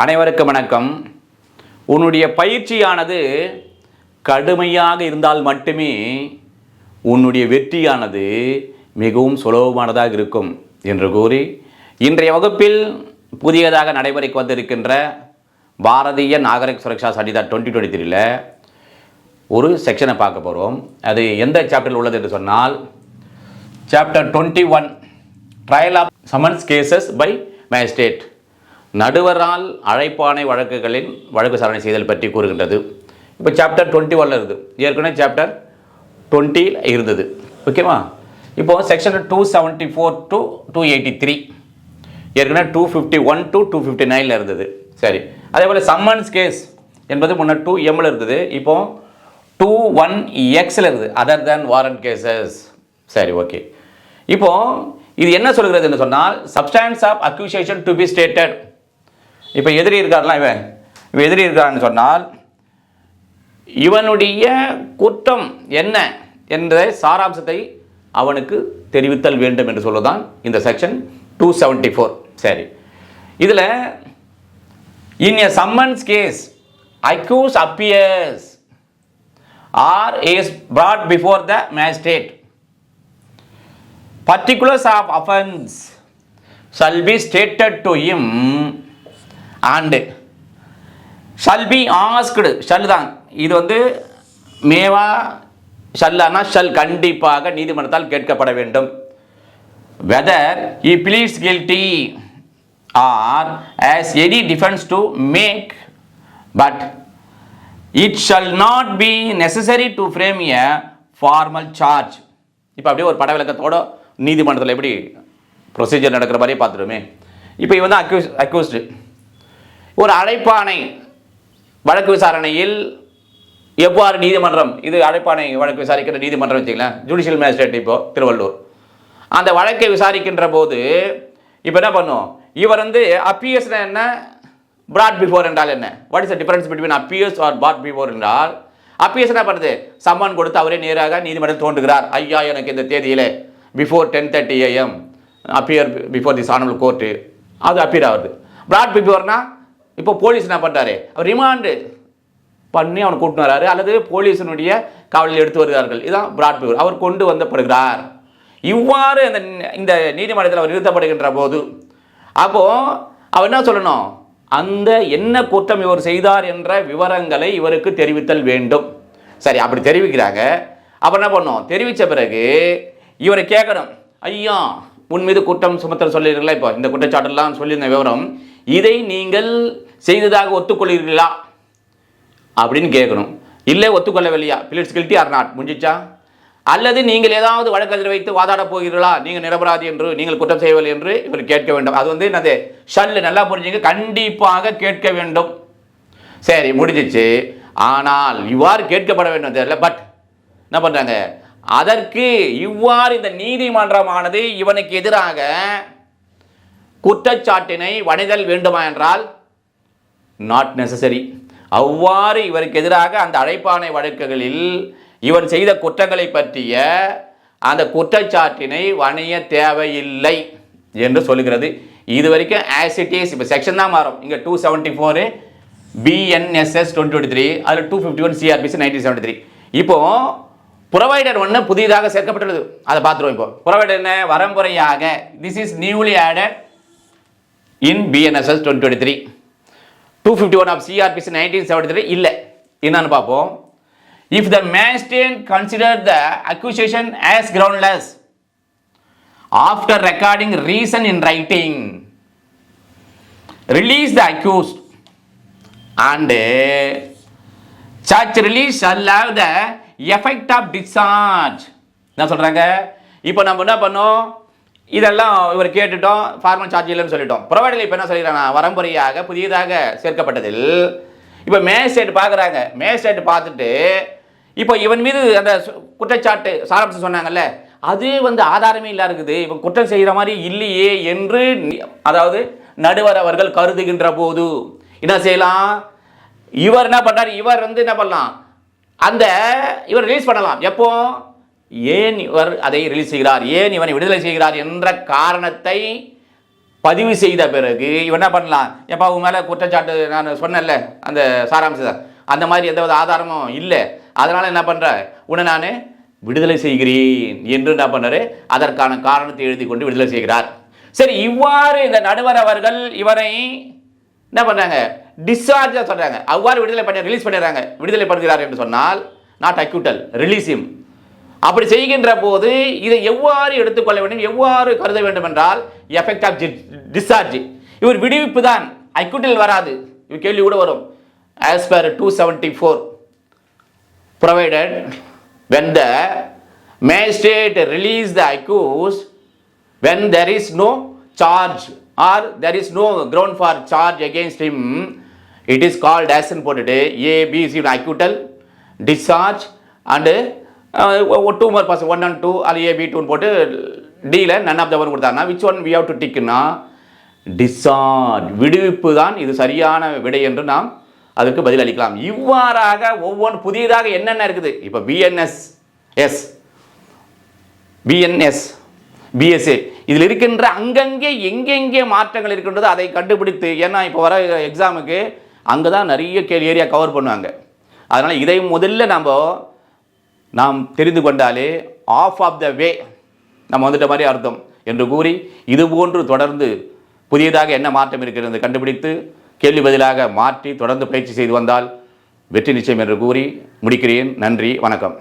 அனைவருக்கும் வணக்கம். உன்னுடைய பயிற்சியானது கடுமையாக இருந்தால் மட்டுமே உன்னுடைய வெற்றியானது மிகவும் சுலபமானதாக இருக்கும் என்று கூறி இன்றைய வகுப்பில் புதியதாக நடைமுறைக்கு வந்திருக்கின்ற பாரதிய நாகரிக சுரக்ஷா சடிதா 2023 ஒரு செக்ஷனை பார்க்க போகிறோம். அது எந்த சாப்டரில் உள்ளது என்று சொன்னால் chapter 21 trial of summons cases by magistrate, நடுவரால் அழைப்பாணை வழக்குகளின் வழக்கு விசாரணை செய்தல் பற்றி கூறுகின்றது. இப்போ சாப்டர் 21 இருக்குது, ஏற்கனவே சாப்டர் 20 இருந்தது. ஓகேவா? இப்போது செக்ஷன் 274 to 283, ஏற்கனவே 251 to 259 இருந்தது. சரி, அதே போல் சம்மன்ஸ் கேஸ் என்பது முன்னாடி 2M இருந்தது, இப்போ 21X இருக்குது, அதர் தேன் வாரண்ட் கேசஸ். சரி, ஓகே. இப்போ இது என்ன சொல்கிறது என்று சொன்னால் substance of accusation to be stated. இப்போ எதிரி இருக்காருலாம், இவன் எதிரி இருக்கான்னு சொன்னால் இவனுடைய குற்றம் என்ன என்ற சாராம்சத்தை அவனுக்கு தெரிவித்தல் வேண்டும் என்று சொல்லுதான் இந்த செக்ஷன் 274. சரி, இதில் in a summons case accused appears or is brought before the magistrate, particulars of offense shall be stated to him and shall be asked. shall தான் இது வந்து மேவா ஷல்லானா ஷல் கண்டிப்பாக நீதிமன்றத்தால் கேட்கப்பட வேண்டும். whether he pleads guilty or has any defense to make, but it shall not be necessary to frame a formal charge. இப்போ அப்படியே ஒரு பட விளக்கத்தோட நீதிமன்றத்தில் எப்படி ப்ரொசீஜர் நடக்கிற மாதிரியே பார்த்துருமே. இப்போ இவன் தான் அக்யூஸ்டு. ஒரு அழைப்பாணை வழக்கு விசாரணையில் எவ்வாறு நீதிமன்றம், இது அழைப்பாணை வழக்கு விசாரிக்கிற நீதிமன்றம் வச்சுக்கலாம், ஜுடிஷியல் மேஜிஸ்ட்ரேட் இப்போ திருவள்ளூர், அந்த வழக்கை விசாரிக்கின்ற போது இப்போ என்ன பண்ணும், இவர் வந்து அப்பியர்ஸ்னா என்ன, brought before என்றால் என்ன, what is the difference between appears or brought before என்றால், அப்பியர்ஸ் என்ன பண்ணுது, சம்மன் கொடுத்து அவரே நேராக நீதிமன்றம் தோன்றுகிறார், ஐயா எனக்கு இந்த தேதியில் before 10:30 AM appear before this ஆனபிள் court, அது அப்பியர் ஆகுது. brought beforeனா இப்போ போலீஸ் என்ன பண்ணுறாரு, அவர் ரிமாண்டு பண்ணி அவனை கூட்டின்னு வராரு அல்லது போலீஸினுடைய காவலில் எடுத்து வருகிறார்கள், இதுதான் brought before, அவர் கொண்டு வந்தப்படுகிறார். இவ்வாறு இந்த நீதிமன்றத்தில் அவர் நிறுத்தப்படுகின்ற போது அப்போது அவர் என்ன சொல்லணும், அந்த என்ன குற்றம் இவர் செய்தார் என்ற விவரங்களை இவருக்கு தெரிவித்தல் வேண்டும். சரி, அப்படி தெரிவிக்கிறாங்க. அப்புறம் என்ன பண்ணணும், தெரிவித்த பிறகு இவரை கேட்கணும், ஐயா உன் மீது குற்றம் சுமத்தல் சொல்லியிருக்கீங்களா, இப்போ இந்த குற்றச்சாட்டெல்லாம் சொல்லியிருந்த விவரம் இதை நீங்கள் செய்ததாக ஒத்துக்கொள்கிறீர்களா அப்படின்னு கேட்கணும். இல்லை ஒத்துக்கொள்ளவில்லையா, பிளீட்ஸ் கில்ட்டி ஆர் நாட், முடிஞ்சிச்சா, அல்லது நீங்கள் ஏதாவது வழக்கறிஞர் வைத்து வாதாட போகிறீர்களா, நீங்கள் நிரபராதி என்று, நீங்கள் குற்றம் செய்யவில்லை என்று இவர் கேட்க வேண்டும். அது வந்து என்னது ஷல், நல்லா புரிஞ்சுங்க, கண்டிப்பாக கேட்க வேண்டும். சரி, முடிஞ்சிச்சு. ஆனால் இவ்வாறு கேட்கப்பட வேண்டும் தெரியல. பட் என்ன பண்ணுறாங்க, அதற்கு இவ்வாறு இந்த நீதிமன்றமானது இவனுக்கு எதிராக குற்றச்சாட்டினை வணிதல் வேண்டுமா என்றால் நாட் நெசசரி. அவ்வாறு இவருக்கு எதிராக அந்த அழைப்பாணை வழக்குகளில் இவன் செய்த குற்றங்களை பற்றிய அந்த குற்றச்சாட்டினை வணிய தேவையில்லை என்று சொல்லுகிறது. இது வரைக்கும் ஆஸ் இட் இஸ். இப்போ செக்ஷன் தான் மாறும். இங்கே 274 BNSS 2023, அதில் 251 CRPC 1973. இப்போ ப்ரொவைடர் ஒன்று புதிதாக சேர்க்கப்பட்டுள்ளது, அதை பார்த்துருவோம். இப்போ ப்ரொவைடர் என்ன, வரம்புறையாக, this is newly added in BNSS 2023. 251 of CRPC 1973 இல்லை. என்னன்னு பார்ப்போம். If the magistrate considered the accusation as groundless after recording reason in writing, release the accused and such release shall have the effect of discharge. என்ன சொல்றாங்க, இப்போ நம்ம என்ன பண்ணோம், இதெல்லாம் இவர் கேட்டுட்டோம், ஃபார்மல் சார்ஜ் இல்லைன்னு சொல்லிட்டோம். ப்ரொவைடர் இப்போ என்ன சொல்லிடுறாங்க, வரம்புறையாக புதியதாக சேர்க்கப்பட்டதில் இப்போ மேஜிஸ்ட்ரேட் பார்க்குறாங்க. மேஜிஸ்ட்ரேட் பார்த்துட்டு இப்போ இவன் மீது அந்த குற்றச்சாட்டு சாராம்சம் சொன்னாங்கல்ல, அது வந்து ஆதாரமே இல்லை இருக்குது, இவன் குற்றம் செய்கிற மாதிரி இல்லையே என்று அதாவது நடுவர் அவர்கள் கருதுகின்ற போது என்ன செய்யலாம், இவர் என்ன பண்ணுறார், இவர் வந்து என்ன பண்ணலாம், அந்த இவர் ரிலீஸ் பண்ணலாம். எப்போ, ஏன் இவர் அதை ரிலீஸ் செய்கிறார், ஏன் இவனை விடுதலை செய்கிறார் என்ற காரணத்தை பதிவு செய்த பிறகு இவன் என்ன பண்ணலாம், எப்போ உன் மேலே குற்றச்சாட்டு நான் சொன்னேன்ல அந்த சாராம்சத்தை, அந்த மாதிரி எந்த ஆதாரமும் இல்லை, அதனால் என்ன பண்ணுற உன்னை நான் விடுதலை செய்கிறேன் என்று என்ன பண்ணுறாரு, அதற்கான காரணத்தை எழுதி கொண்டு விடுதலை செய்கிறார். சரி, இவ்வாறு இந்த நடுவர் அவர்கள் இவரை என்ன பண்ணுறாங்க, டிஸ்சார்ஜாக சொல்கிறாங்க, அவ்வாறு விடுதலை பண்ணி ரிலீஸ் பண்ணிடுறாங்க. விடுதலை பண்ணுகிறார் என்று சொன்னால் நாட் அக்யூட்டல், ரிலீஸ் ஹிம். அப்படி செய்கின்ற போது இதை எவ்வாறு எடுத்துக்கொள்ள வேண்டும், எவ்வாறு கருத வேண்டும் என்றால் எஃபெக்ட் ஆஃப் டிஸ்சார்ஜ், இவர் விடுவிப்பு தான், அக்யூட்டல் வராது. இவர் கேள்வி கூட வரும். As per 274 provided when the magistrate release the accused when there is no charge or there is no ground for charge against him, it is called as in போட்டுட்டு A B C acquittal, discharge and two more person 1 and 2 அல்ல A B 2 போட்டு Dல none of the one கொடுத்தாங்கன்னா which one we have to tickனா discharge, விடுவிப்பு தான் இது சரியான விடை என்று நாம் அதற்கு பதில் அளிக்கலாம். இவ்வாறாக ஒவ்வொன்று புதியதாக என்னென்ன இருக்குது, இப்போ பிஎன்எஸ் பிஎஸ்ஏ இதில் இருக்கின்ற அங்கங்கே எங்கெங்கே மாற்றங்கள் இருக்கின்றதோ அதை கண்டுபிடித்து, ஏன்னா இப்போ வர எக்ஸாமுக்கு அங்கே தான் நிறைய ஏரியா கவர் பண்ணுவாங்க. அதனால் இதை முதல்ல நாம் தெரிந்து கொண்டாலே ஆஃப் ஆஃப் த வே நம்ம வந்துட்ட மாதிரி அர்த்தம் என்று கூறி, இதுபோன்று தொடர்ந்து புதியதாக என்ன மாற்றம் இருக்கிறது கண்டுபிடித்து கேள்வி பதிலாக மாற்றி தொடர்ந்து பயிற்சி செய்து வந்தால் வெற்றி நிச்சயம் என்று கூறி முடிக்கிறேன். நன்றி, வணக்கம்.